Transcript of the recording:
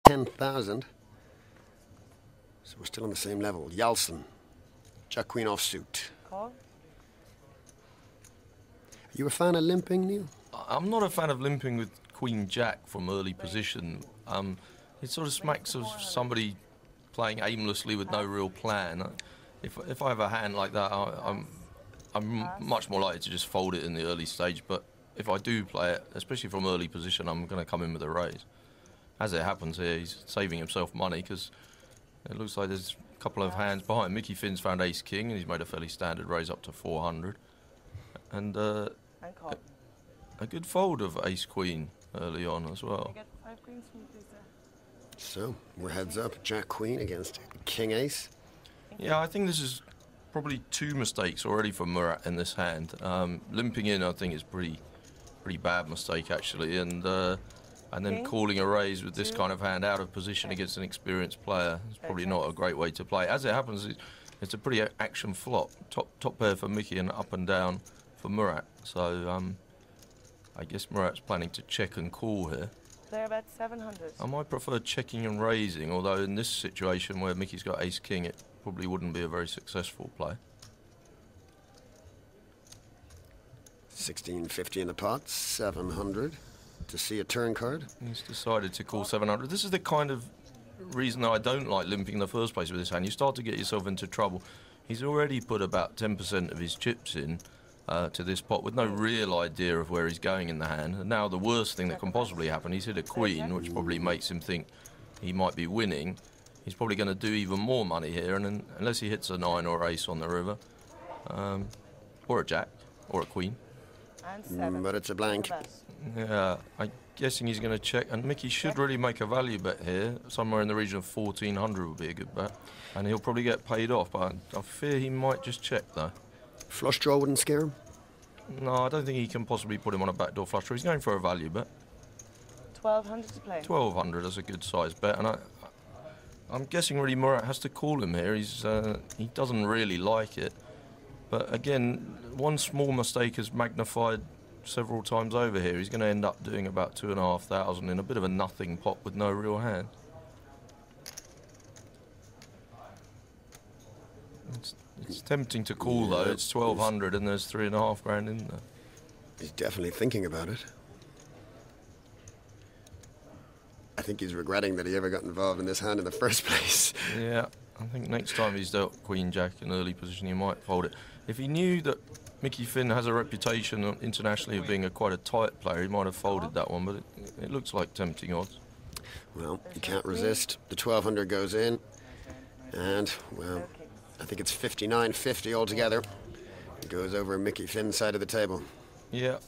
10,000. So we're still on the same level. Yalson, Jack Queen offsuit. Call. Are you a fan of limping, Neil? I'm not a fan of limping with Queen Jack from early position. It sort of smacks of somebody playing aimlessly with no real plan. If I have a hand like that, I'm much more likely to just fold it in the early stage. But if I do play it, especially from early position, I'm going to come in with a raise. As it happens here, he's saving himself money because it looks like there's a couple of hands behind. Mickey Finn's found Ace King and he's made a fairly standard raise up to 400. And a good fold of Ace Queen early on as well. Get 5 queens from you, please, sir. So we're heads up. Jack Queen against King Ace. Yeah, I think this is probably 2 mistakes already for Murat in this hand. Limping in, I think, is pretty bad mistake actually, and then calling a raise with this kind of hand out of position against an experienced player is probably not a great way to play. As it happens, it's a pretty action flop. Top pair for Mickey and up and down for Murat. So I guess Murat's planning to check and call here. They're about 700. I might prefer checking and raising, although in this situation where Mickey's got Ace King, it probably wouldn't be a very successful play. 1650 in the pot, 700 to see a turn card. He's decided to call 700. This is the kind of reason that I don't like limping in the first place with this hand. You start to get yourself into trouble. He's already put about 10% of his chips in to this pot with no real idea of where he's going in the hand. And now the worst thing that can possibly happen, he's hit a queen, which probably makes him think he might be winning. He's probably going to do even more money here, and then, unless he hits a 9 or ace on the river, or a jack, or a queen. And 7. But it's a blank. Yeah, I'm guessing he's going to check, and Mickey should really make a value bet here. Somewhere in the region of 1,400 would be a good bet, and he'll probably get paid off, but I fear he might just check though. Flush draw wouldn't scare him? No, I don't think he can possibly put him on a backdoor flush draw. He's going for a value bet. 1,200 to play. 1,200 is a good size bet, and I'm guessing really Murat has to call him here. He doesn't really like it, but again, one small mistake has magnified several times over here. He's going to end up doing about 2,500 in a bit of a nothing pot with no real hand. It's tempting to call though. It's 1,200 and there's 3.5 grand in there. He's definitely thinking about it. I think he's regretting that he ever got involved in this hand in the first place. Yeah, I think next time he's dealt Queen Jack in early position, he might fold it. If he knew that Mickey Finn has a reputation internationally of being quite a tight player, he might have folded that one, but it looks like tempting odds. Well, you can't resist. The 1,200 goes in, and, well, I think it's 59.50 altogether. It goes over Mickey Finn's side of the table. Yeah,